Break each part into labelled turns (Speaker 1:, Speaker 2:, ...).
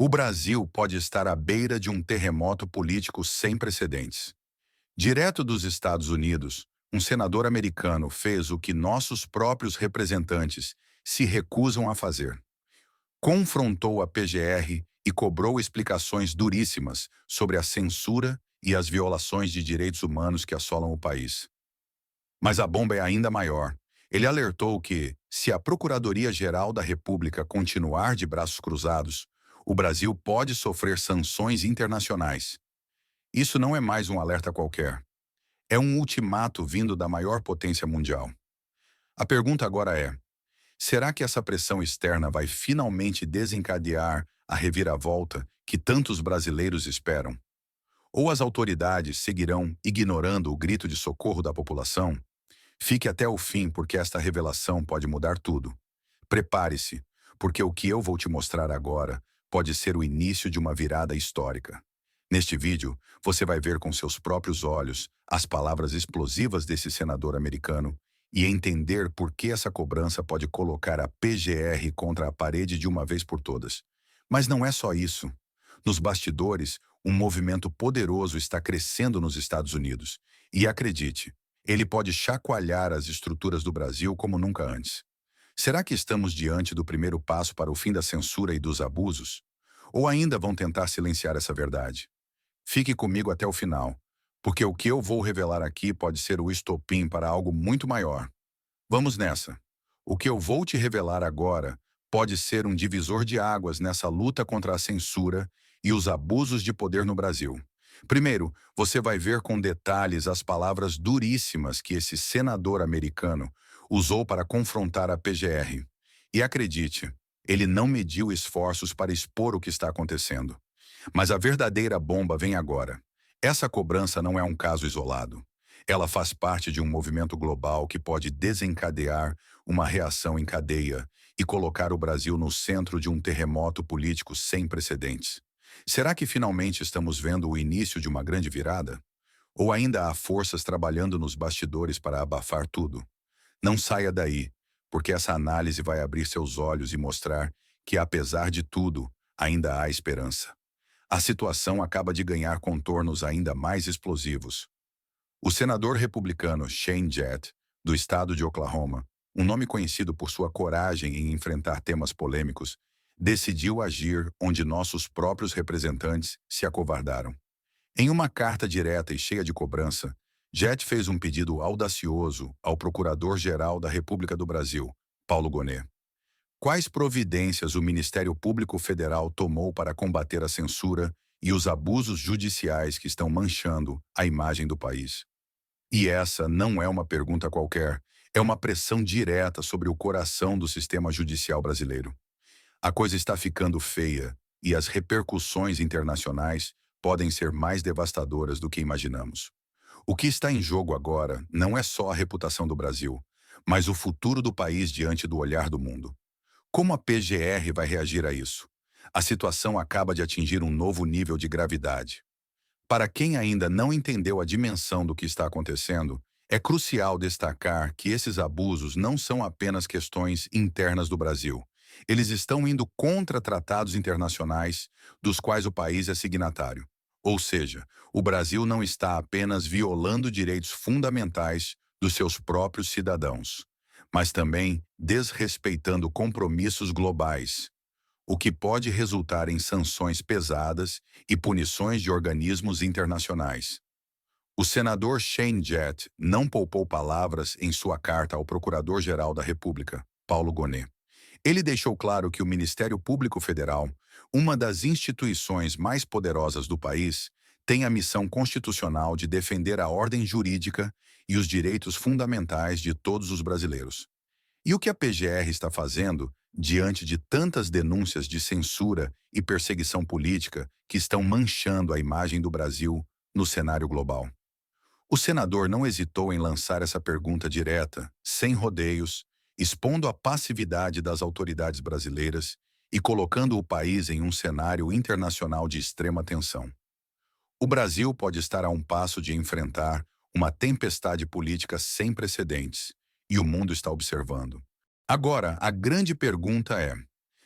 Speaker 1: O Brasil pode estar à beira de um terremoto político sem precedentes. Direto dos Estados Unidos, um senador americano fez o que nossos próprios representantes se recusam a fazer. Confrontou a PGR e cobrou explicações duríssimas sobre a censura e as violações de direitos humanos que assolam o país. Mas a bomba é ainda maior. Ele alertou que, se a Procuradoria-Geral da República continuar de braços cruzados, o Brasil pode sofrer sanções internacionais. Isso não é mais um alerta qualquer. É um ultimato vindo da maior potência mundial. A pergunta agora é: será que essa pressão externa vai finalmente desencadear a reviravolta que tantos brasileiros esperam? Ou as autoridades seguirão ignorando o grito de socorro da população? Fique até o fim, porque esta revelação pode mudar tudo. Prepare-se, porque o que eu vou te mostrar agora pode ser o início de uma virada histórica. Neste vídeo, você vai ver com seus próprios olhos as palavras explosivas desse senador americano e entender por que essa cobrança pode colocar a PGR contra a parede de uma vez por todas. Mas não é só isso. Nos bastidores, um movimento poderoso está crescendo nos Estados Unidos. E acredite, ele pode chacoalhar as estruturas do Brasil como nunca antes. Será que estamos diante do primeiro passo para o fim da censura e dos abusos? Ou ainda vão tentar silenciar essa verdade? Fique comigo até o final, porque o que eu vou revelar aqui pode ser o estopim para algo muito maior. Vamos nessa. O que eu vou te revelar agora pode ser um divisor de águas nessa luta contra a censura e os abusos de poder no Brasil. Primeiro, você vai ver com detalhes as palavras duríssimas que esse senador americano usou para confrontar a PGR. E acredite, ele não mediu esforços para expor o que está acontecendo. Mas a verdadeira bomba vem agora. Essa cobrança não é um caso isolado. Ela faz parte de um movimento global que pode desencadear uma reação em cadeia e colocar o Brasil no centro de um terremoto político sem precedentes. Será que finalmente estamos vendo o início de uma grande virada? Ou ainda há forças trabalhando nos bastidores para abafar tudo? Não saia daí, porque essa análise vai abrir seus olhos e mostrar que, apesar de tudo, ainda há esperança. A situação acaba de ganhar contornos ainda mais explosivos. O senador republicano Shane Jett, do estado de Oklahoma, um nome conhecido por sua coragem em enfrentar temas polêmicos, decidiu agir onde nossos próprios representantes se acovardaram. Em uma carta direta e cheia de cobrança, Jett fez um pedido audacioso ao Procurador-Geral da República do Brasil, Paulo Gonet. Quais providências o Ministério Público Federal tomou para combater a censura e os abusos judiciais que estão manchando a imagem do país? E essa não é uma pergunta qualquer, é uma pressão direta sobre o coração do sistema judicial brasileiro. A coisa está ficando feia e as repercussões internacionais podem ser mais devastadoras do que imaginamos. O que está em jogo agora não é só a reputação do Brasil, mas o futuro do país diante do olhar do mundo. Como a PGR vai reagir a isso? A situação acaba de atingir um novo nível de gravidade. Para quem ainda não entendeu a dimensão do que está acontecendo, é crucial destacar que esses abusos não são apenas questões internas do Brasil. Eles estão indo contra tratados internacionais dos quais o país é signatário. Ou seja, o Brasil não está apenas violando direitos fundamentais dos seus próprios cidadãos, mas também desrespeitando compromissos globais, o que pode resultar em sanções pesadas e punições de organismos internacionais. O senador Shane Jett não poupou palavras em sua carta ao Procurador-Geral da República, Paulo Gonet. Ele deixou claro que o Ministério Público Federal, uma das instituições mais poderosas do país, tem a missão constitucional de defender a ordem jurídica e os direitos fundamentais de todos os brasileiros. E o que a PGR está fazendo diante de tantas denúncias de censura e perseguição política que estão manchando a imagem do Brasil no cenário global? O senador não hesitou em lançar essa pergunta direta, sem rodeios, expondo a passividade das autoridades brasileiras e colocando o país em um cenário internacional de extrema tensão. O Brasil pode estar a um passo de enfrentar uma tempestade política sem precedentes, e o mundo está observando. Agora, a grande pergunta é: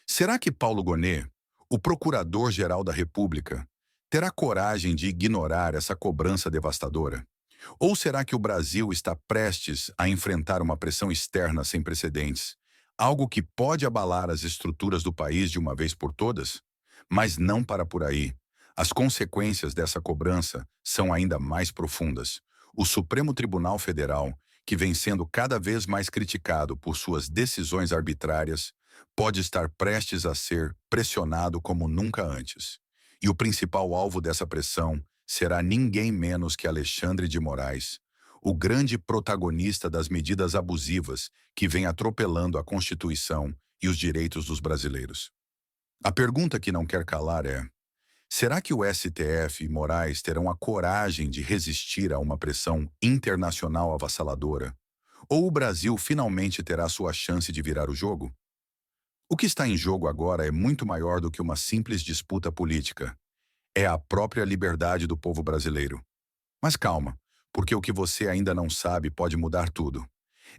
Speaker 1: será que Paulo Gonet, O Procurador-Geral da República terá coragem de ignorar essa cobrança devastadora? Ou será que o Brasil está prestes a enfrentar uma pressão externa sem precedentes, algo que pode abalar as estruturas do país de uma vez por todas? Mas não para por aí. As consequências dessa cobrança são ainda mais profundas. O Supremo Tribunal Federal, que vem sendo cada vez mais criticado por suas decisões arbitrárias, pode estar prestes a ser pressionado como nunca antes. E o principal alvo dessa pressão será ninguém menos que Alexandre de Moraes, o grande protagonista das medidas abusivas que vem atropelando a Constituição e os direitos dos brasileiros. A pergunta que não quer calar é: será que o STF e Moraes terão a coragem de resistir a uma pressão internacional avassaladora? Ou o Brasil finalmente terá sua chance de virar o jogo? O que está em jogo agora é muito maior do que uma simples disputa política. É a própria liberdade do povo brasileiro. Mas calma, porque o que você ainda não sabe pode mudar tudo.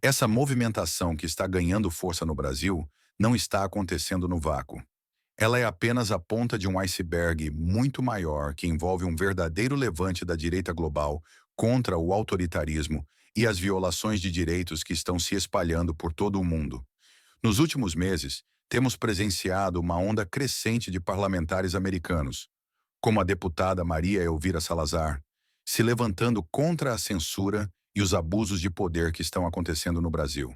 Speaker 1: Essa movimentação que está ganhando força no Brasil não está acontecendo no vácuo. Ela é apenas a ponta de um iceberg muito maior que envolve um verdadeiro levante da direita global contra o autoritarismo e as violações de direitos que estão se espalhando por todo o mundo. Nos últimos meses, temos presenciado uma onda crescente de parlamentares americanos, como a deputada Maria Elvira Salazar, se levantando contra a censura e os abusos de poder que estão acontecendo no Brasil.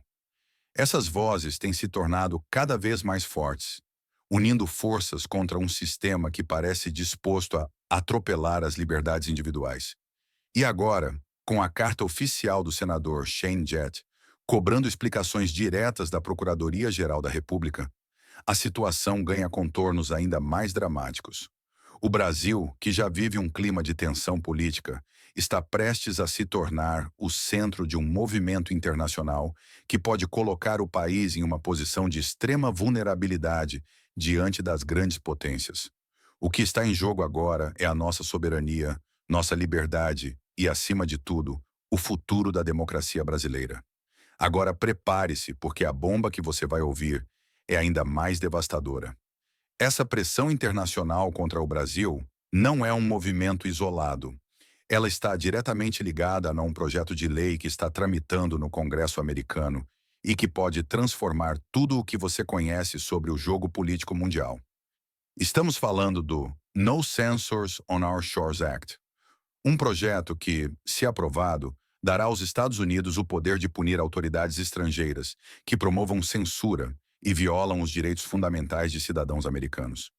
Speaker 1: Essas vozes têm se tornado cada vez mais fortes, unindo forças contra um sistema que parece disposto a atropelar as liberdades individuais. E agora, com a carta oficial do senador Shane Jett, cobrando explicações diretas da Procuradoria-Geral da República, a situação ganha contornos ainda mais dramáticos. O Brasil, que já vive um clima de tensão política, está prestes a se tornar o centro de um movimento internacional que pode colocar o país em uma posição de extrema vulnerabilidade diante das grandes potências. O que está em jogo agora é a nossa soberania, nossa liberdade e, acima de tudo, o futuro da democracia brasileira. Agora prepare-se, porque a bomba que você vai ouvir é ainda mais devastadora. Essa pressão internacional contra o Brasil não é um movimento isolado. Ela está diretamente ligada a um projeto de lei que está tramitando no Congresso americano e que pode transformar tudo o que você conhece sobre o jogo político mundial. Estamos falando do No Censors on Our Shores Act, um projeto que, se aprovado, dará aos Estados Unidos o poder de punir autoridades estrangeiras que promovam censura e violam os direitos fundamentais de cidadãos americanos.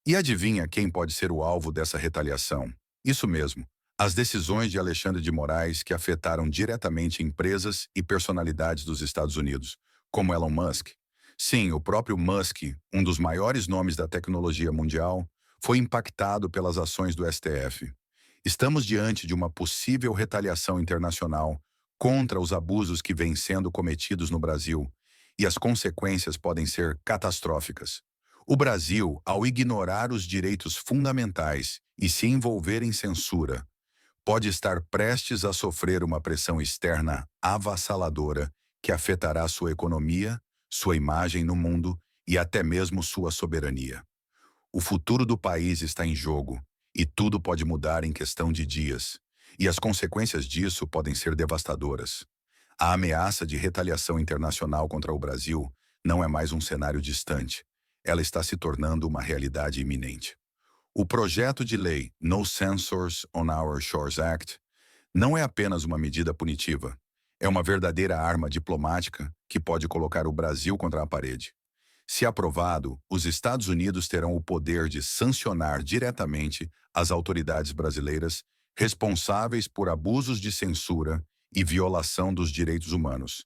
Speaker 1: E adivinha quem pode ser o alvo dessa retaliação? Isso mesmo, as decisões de Alexandre de Moraes que afetaram diretamente empresas e personalidades dos Estados Unidos, como Elon Musk. Sim, o próprio Musk, um dos maiores nomes da tecnologia mundial, foi impactado pelas ações do STF. Estamos diante de uma possível retaliação internacional contra os abusos que vêm sendo cometidos no Brasil, e as consequências podem ser catastróficas. O Brasil, ao ignorar os direitos fundamentais e se envolver em censura, pode estar prestes a sofrer uma pressão externa avassaladora que afetará sua economia, sua imagem no mundo e até mesmo sua soberania. O futuro do país está em jogo e tudo pode mudar em questão de dias, e as consequências disso podem ser devastadoras. A ameaça de retaliação internacional contra o Brasil não é mais um cenário distante. Ela está se tornando uma realidade iminente. O projeto de lei No Censors on Our Shores Act não é apenas uma medida punitiva. É uma verdadeira arma diplomática que pode colocar o Brasil contra a parede. Se aprovado, os Estados Unidos terão o poder de sancionar diretamente as autoridades brasileiras responsáveis por abusos de censura e violação dos direitos humanos.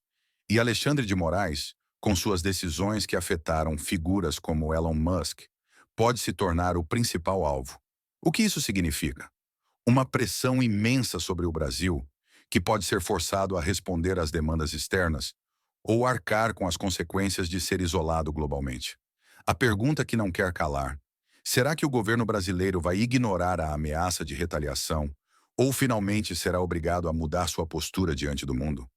Speaker 1: E Alexandre de Moraes, com suas decisões que afetaram figuras como Elon Musk, pode se tornar o principal alvo. O que isso significa? Uma pressão imensa sobre o Brasil, que pode ser forçado a responder às demandas externas ou arcar com as consequências de ser isolado globalmente. A pergunta que não quer calar: será que o governo brasileiro vai ignorar a ameaça de retaliação ou finalmente será obrigado a mudar sua postura diante do mundo?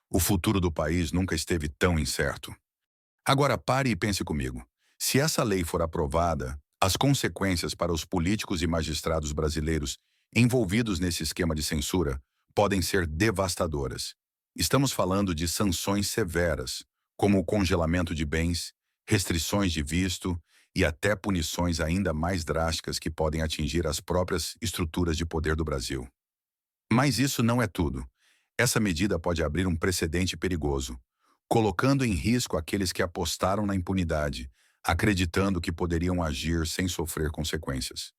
Speaker 1: O futuro do país nunca esteve tão incerto. Agora pare e pense comigo. Se essa lei for aprovada, As consequências para os políticos e magistrados brasileiros envolvidos nesse esquema de censura podem ser devastadoras. Estamos falando de sanções severas, como o congelamento de bens, restrições de visto e até punições ainda mais drásticas que podem atingir as próprias estruturas de poder do Brasil. Mas isso não é tudo. Essa medida pode abrir um precedente perigoso, colocando em risco aqueles que apostaram na impunidade, acreditando que poderiam agir sem sofrer consequências.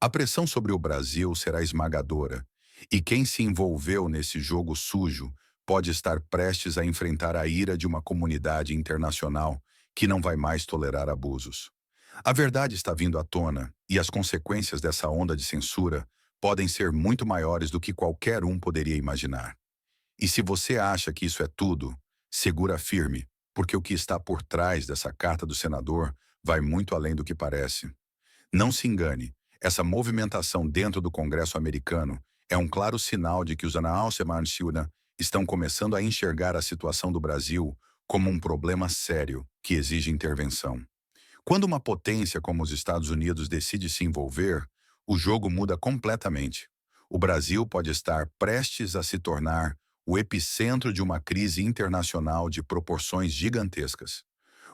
Speaker 1: A pressão sobre o Brasil será esmagadora, e quem se envolveu nesse jogo sujo pode estar prestes a enfrentar a ira de uma comunidade internacional que não vai mais tolerar abusos. A verdade está vindo à tona, e as consequências dessa onda de censura podem ser muito maiores do que qualquer um poderia imaginar. E se você acha que isso é tudo, segura firme, porque o que está por trás dessa carta do senador vai muito além do que parece. Não se engane, essa movimentação dentro do Congresso americano é um claro sinal de que os Anaal-Seman-Shuna estão começando a enxergar a situação do Brasil como um problema sério que exige intervenção. Quando uma potência como os Estados Unidos decide se envolver, o jogo muda completamente. O Brasil pode estar prestes a se tornar o epicentro de uma crise internacional de proporções gigantescas.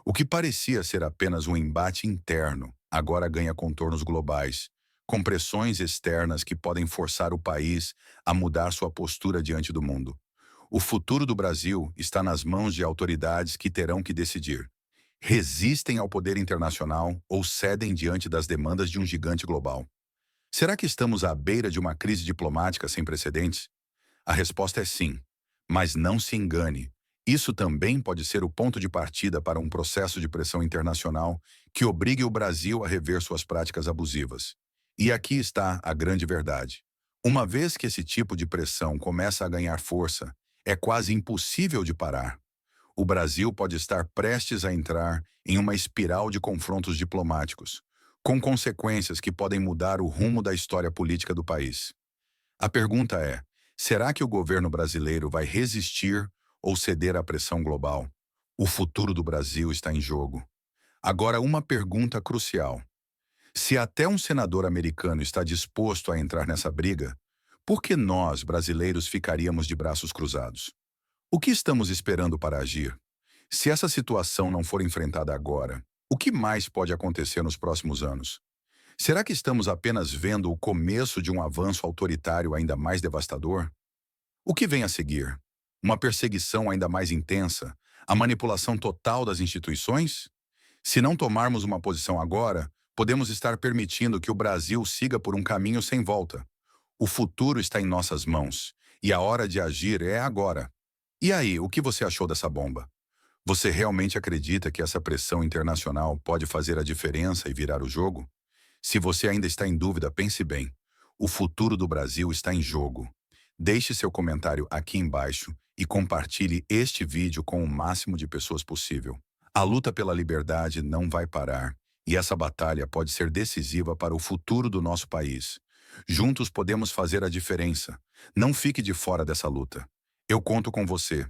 Speaker 1: O que parecia ser apenas um embate interno, agora ganha contornos globais, com pressões externas que podem forçar o país a mudar sua postura diante do mundo. O futuro do Brasil está nas mãos de autoridades que terão que decidir. Resistem ao poder internacional ou cedem diante das demandas de um gigante global? Será que estamos à beira de uma crise diplomática sem precedentes? A resposta é sim, mas não se engane. Isso também pode ser o ponto de partida para um processo de pressão internacional que obrigue o Brasil a rever suas práticas abusivas. E aqui está a grande verdade. Uma vez que esse tipo de pressão começa a ganhar força, é quase impossível de parar. O Brasil pode estar prestes a entrar em uma espiral de confrontos diplomáticos, com consequências que podem mudar o rumo da história política do país. A pergunta é: será que o governo brasileiro vai resistir ou ceder à pressão global? O futuro do Brasil está em jogo. Agora, uma pergunta crucial. Se até um senador americano está disposto a entrar nessa briga, por que nós, brasileiros, ficaríamos de braços cruzados? O que estamos esperando para agir? Se essa situação não for enfrentada agora, o que mais pode acontecer nos próximos anos? Será que estamos apenas vendo o começo de um avanço autoritário ainda mais devastador? O que vem a seguir? Uma perseguição ainda mais intensa? A manipulação total das instituições? Se não tomarmos uma posição agora, podemos estar permitindo que o Brasil siga por um caminho sem volta. O futuro está em nossas mãos, e a hora de agir é agora. E aí, o que você achou dessa bomba? Você realmente acredita que essa pressão internacional pode fazer a diferença e virar o jogo? Se você ainda está em dúvida, pense bem. O futuro do Brasil está em jogo. Deixe seu comentário aqui embaixo e compartilhe este vídeo com o máximo de pessoas possível. A luta pela liberdade não vai parar, e essa batalha pode ser decisiva para o futuro do nosso país. Juntos podemos fazer a diferença. Não fique de fora dessa luta. Eu conto com você.